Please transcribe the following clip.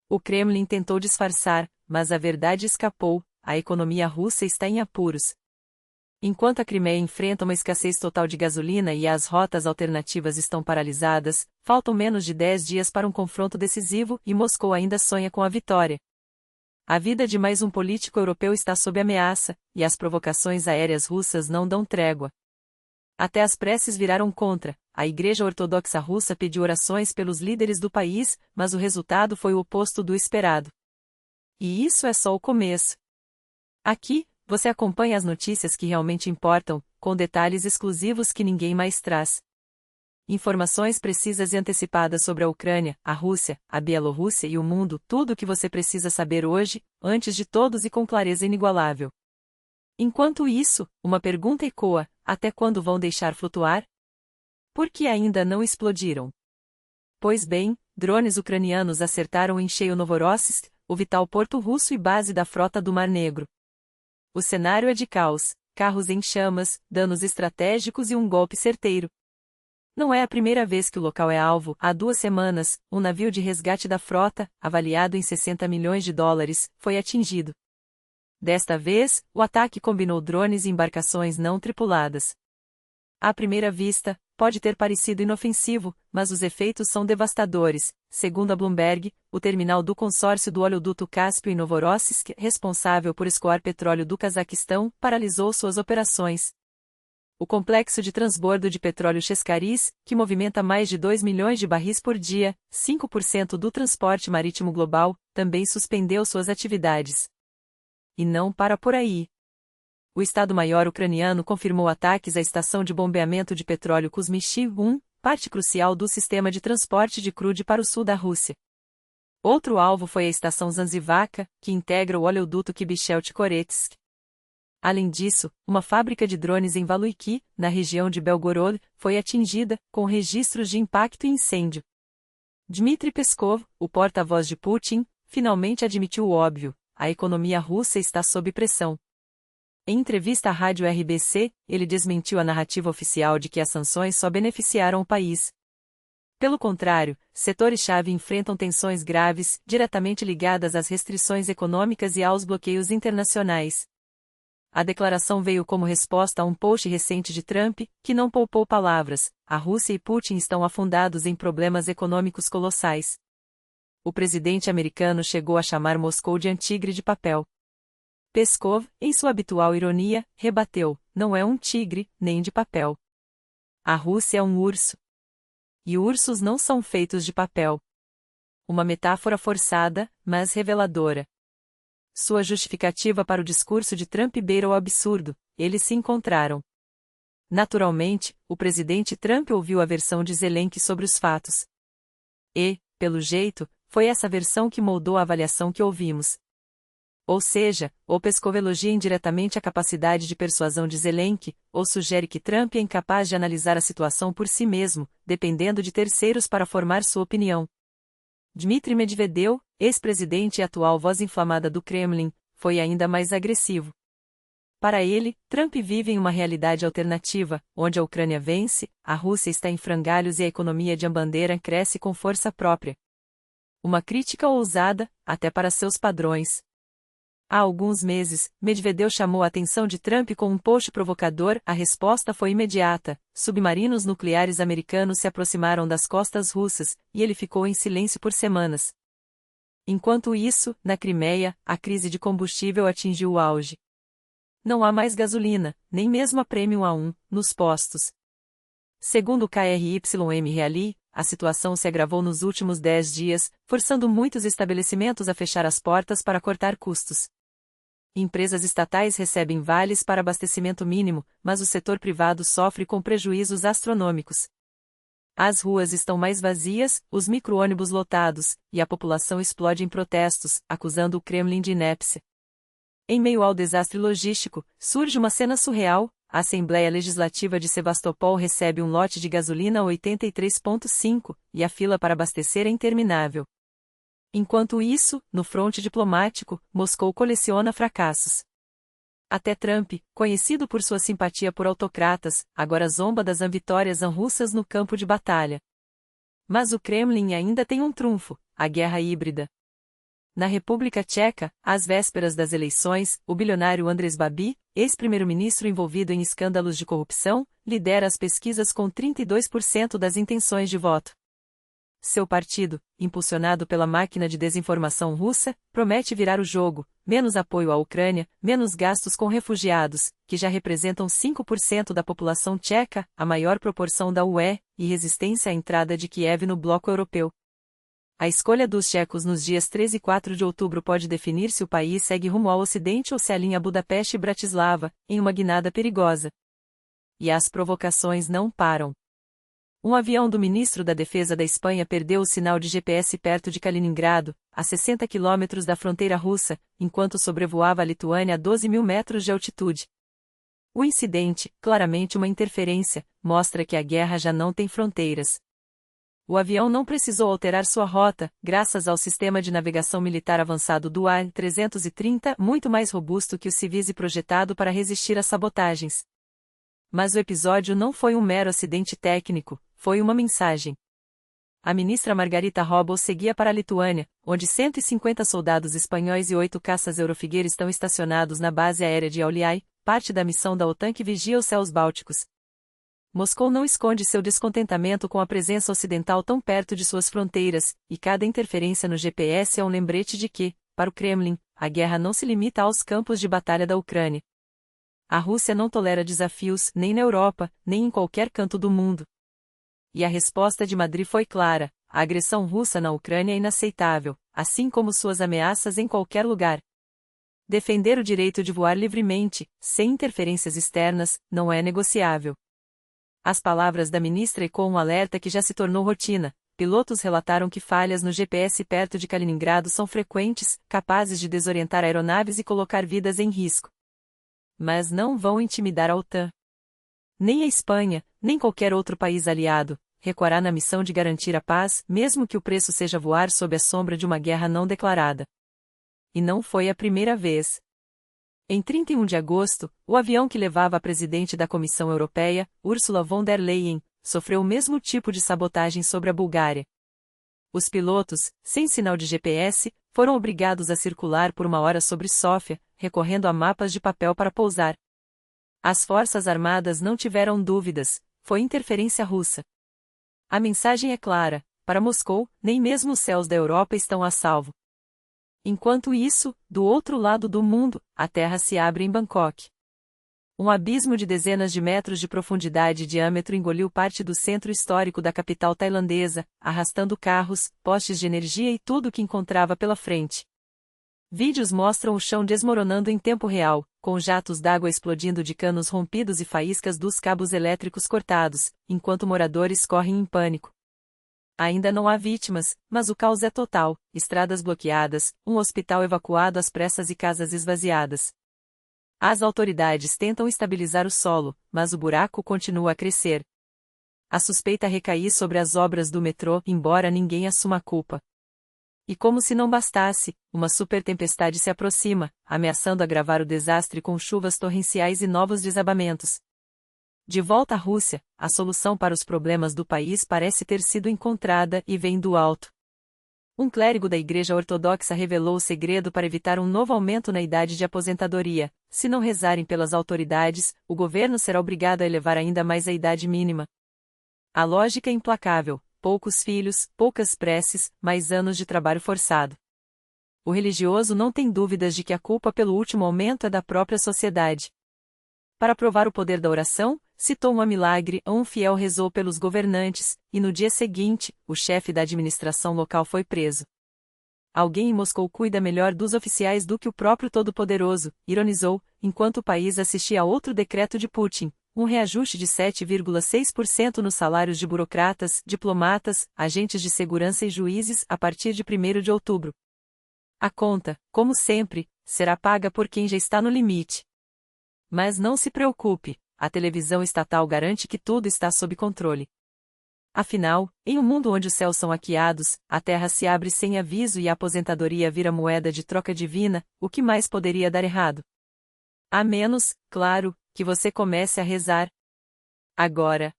O Kremlin tentou disfarçar, mas a verdade escapou: a economia russa está em apuros. Enquanto a Crimeia enfrenta uma escassez total de gasolina e as rotas alternativas estão paralisadas, faltam menos de 10 dias para um confronto decisivo e Moscou ainda sonha com a vitória. A vida de mais um político europeu está sob ameaça, e as provocações aéreas russas não dão trégua. Até as preces viraram contra. A Igreja Ortodoxa Russa pediu orações pelos líderes do país, mas o resultado foi o oposto do esperado. E isso é só o começo. Aqui, você acompanha as notícias que realmente importam, com detalhes exclusivos que ninguém mais traz. Informações precisas e antecipadas sobre a Ucrânia, a Rússia, a Bielorrússia e o mundo, tudo o que você precisa saber hoje, antes de todos e com clareza inigualável. Enquanto isso, uma pergunta ecoa: até quando vão deixar flutuar? Por que ainda não explodiram? Pois bem, drones ucranianos acertaram em cheio Novorossiysk, o vital porto russo e base da frota do Mar Negro. O cenário é de caos, carros em chamas, danos estratégicos e um golpe certeiro. Não é a primeira vez que o local é alvo. Há 2 semanas, um navio de resgate da frota, avaliado em $60 milhões, foi atingido. Desta vez, o ataque combinou drones e embarcações não tripuladas. À primeira vista, pode ter parecido inofensivo, mas os efeitos são devastadores. Segundo a Bloomberg, o terminal do consórcio do oleoduto Cáspio em Novorossiysk, responsável por escoar petróleo do Cazaquistão, paralisou suas operações. O complexo de transbordo de petróleo Chescaris, que movimenta mais de 2 milhões de barris por dia, 5% do transporte marítimo global, também suspendeu suas atividades. E não para por aí. O Estado-Maior ucraniano confirmou ataques à estação de bombeamento de petróleo Kuzmichi-1, parte crucial do sistema de transporte de crude para o sul da Rússia. Outro alvo foi a estação Zanzivaka, que integra o oleoduto Kibichel-Tikoretsk. Além disso, uma fábrica de drones em Valuiki, na região de Belgorod, foi atingida, com registros de impacto e incêndio. Dmitry Peskov, o porta-voz de Putin, finalmente admitiu o óbvio: a economia russa está sob pressão. Em entrevista à rádio RBC, ele desmentiu a narrativa oficial de que as sanções só beneficiaram o país. Pelo contrário, setores-chave enfrentam tensões graves, diretamente ligadas às restrições econômicas e aos bloqueios internacionais. A declaração veio como resposta a um post recente de Trump, que não poupou palavras: a Rússia e Putin estão afundados em problemas econômicos colossais. O presidente americano chegou a chamar Moscou de tigre de papel. Peskov, em sua habitual ironia, rebateu: não é um tigre, nem de papel. A Rússia é um urso. E ursos não são feitos de papel. Uma metáfora forçada, mas reveladora. Sua justificativa para o discurso de Trump beira o absurdo: eles se encontraram. Naturalmente, o presidente Trump ouviu a versão de Zelensky sobre os fatos. E, pelo jeito, foi essa versão que moldou a avaliação que ouvimos. Ou seja, ou Peskov elogia indiretamente a capacidade de persuasão de Zelensky, ou sugere que Trump é incapaz de analisar a situação por si mesmo, dependendo de terceiros para formar sua opinião. Dmitry Medvedev, ex-presidente e atual voz inflamada do Kremlin, foi ainda mais agressivo. Para ele, Trump vive em uma realidade alternativa, onde a Ucrânia vence, a Rússia está em frangalhos e a economia de Ambandera cresce com força própria. Uma crítica ousada, até para seus padrões. Há alguns meses, Medvedev chamou a atenção de Trump com um post provocador. A resposta foi imediata: submarinos nucleares americanos se aproximaram das costas russas, e ele ficou em silêncio por semanas. Enquanto isso, na Crimeia, a crise de combustível atingiu o auge. Não há mais gasolina, nem mesmo a Premium A1, nos postos. Segundo o KRYM Reali, a situação se agravou nos últimos 10 dias, forçando muitos estabelecimentos a fechar as portas para cortar custos. Empresas estatais recebem vales para abastecimento mínimo, mas o setor privado sofre com prejuízos astronômicos. As ruas estão mais vazias, os micro-ônibus lotados, e a população explode em protestos, acusando o Kremlin de inépcia. Em meio ao desastre logístico, surge uma cena surreal: a Assembleia Legislativa de Sebastopol recebe um lote de gasolina a 83,5, e a fila para abastecer é interminável. Enquanto isso, no fronte diplomático, Moscou coleciona fracassos. Até Trump, conhecido por sua simpatia por autocratas, agora zomba das vitórias russas no campo de batalha. Mas o Kremlin ainda tem um trunfo: a guerra híbrida. Na República Tcheca, às vésperas das eleições, o bilionário Andrej Babis, ex-primeiro-ministro envolvido em escândalos de corrupção, lidera as pesquisas com 32% das intenções de voto. Seu partido, impulsionado pela máquina de desinformação russa, promete virar o jogo: menos apoio à Ucrânia, menos gastos com refugiados, que já representam 5% da população tcheca, a maior proporção da UE, e resistência à entrada de Kiev no bloco europeu. A escolha dos tchecos nos dias 3 e 4 de outubro pode definir se o país segue rumo ao ocidente ou se alinha Budapeste e Bratislava, em uma guinada perigosa. E as provocações não param. Um avião do ministro da Defesa da Espanha perdeu o sinal de GPS perto de Kaliningrado, a 60 quilômetros da fronteira russa, enquanto sobrevoava a Lituânia a 12 mil metros de altitude. O incidente, claramente uma interferência, mostra que a guerra já não tem fronteiras. O avião não precisou alterar sua rota, graças ao sistema de navegação militar avançado do AN-330, muito mais robusto que o civis e projetado para resistir a sabotagens. Mas o episódio não foi um mero acidente técnico, foi uma mensagem. A ministra Margarita Robles seguia para a Lituânia, onde 150 soldados espanhóis e 8 caças Eurofiguer estão estacionados na base aérea de Auliai, parte da missão da OTAN que vigia os céus bálticos. Moscou não esconde seu descontentamento com a presença ocidental tão perto de suas fronteiras, e cada interferência no GPS é um lembrete de que, para o Kremlin, a guerra não se limita aos campos de batalha da Ucrânia. A Rússia não tolera desafios, nem na Europa, nem em qualquer canto do mundo. E a resposta de Madrid foi clara: a agressão russa na Ucrânia é inaceitável, assim como suas ameaças em qualquer lugar. Defender o direito de voar livremente, sem interferências externas, não é negociável. As palavras da ministra ecoam um alerta que já se tornou rotina. Pilotos relataram que falhas no GPS perto de Kaliningrado são frequentes, capazes de desorientar aeronaves e colocar vidas em risco. Mas não vão intimidar a OTAN. Nem a Espanha, nem qualquer outro país aliado, recuará na missão de garantir a paz, mesmo que o preço seja voar sob a sombra de uma guerra não declarada. E não foi a primeira vez. Em 31 de agosto, o avião que levava a presidente da Comissão Europeia, Ursula von der Leyen, sofreu o mesmo tipo de sabotagem sobre a Bulgária. Os pilotos, sem sinal de GPS, foram obrigados a circular por uma hora sobre Sófia, recorrendo a mapas de papel para pousar. As forças armadas não tiveram dúvidas: foi interferência russa. A mensagem é clara: para Moscou, nem mesmo os céus da Europa estão a salvo. Enquanto isso, do outro lado do mundo, a terra se abre em Bangkok. Um abismo de dezenas de metros de profundidade e diâmetro engoliu parte do centro histórico da capital tailandesa, arrastando carros, postes de energia e tudo o que encontrava pela frente. Vídeos mostram o chão desmoronando em tempo real, com jatos d'água explodindo de canos rompidos e faíscas dos cabos elétricos cortados, enquanto moradores correm em pânico. Ainda não há vítimas, mas o caos é total: estradas bloqueadas, um hospital evacuado às pressas e casas esvaziadas. As autoridades tentam estabilizar o solo, mas o buraco continua a crescer. A suspeita recai sobre as obras do metrô, embora ninguém assuma a culpa. E como se não bastasse, uma supertempestade se aproxima, ameaçando agravar o desastre com chuvas torrenciais e novos desabamentos. De volta à Rússia, a solução para os problemas do país parece ter sido encontrada e vem do alto. Um clérigo da Igreja Ortodoxa revelou o segredo para evitar um novo aumento na idade de aposentadoria: se não rezarem pelas autoridades, o governo será obrigado a elevar ainda mais a idade mínima. A lógica é implacável: poucos filhos, poucas preces, mais anos de trabalho forçado. O religioso não tem dúvidas de que a culpa pelo último aumento é da própria sociedade. Para provar o poder da oração, citou um milagre: um fiel rezou pelos governantes, e no dia seguinte, o chefe da administração local foi preso. Alguém em Moscou cuida melhor dos oficiais do que o próprio Todo-Poderoso, ironizou, enquanto o país assistia a outro decreto de Putin: um reajuste de 7,6% nos salários de burocratas, diplomatas, agentes de segurança e juízes a partir de 1º de outubro. A conta, como sempre, será paga por quem já está no limite. Mas não se preocupe, a televisão estatal garante que tudo está sob controle. Afinal, em um mundo onde os céus são hackeados, a terra se abre sem aviso e a aposentadoria vira moeda de troca divina, o que mais poderia dar errado? A menos, claro, que você comece a rezar. Agora.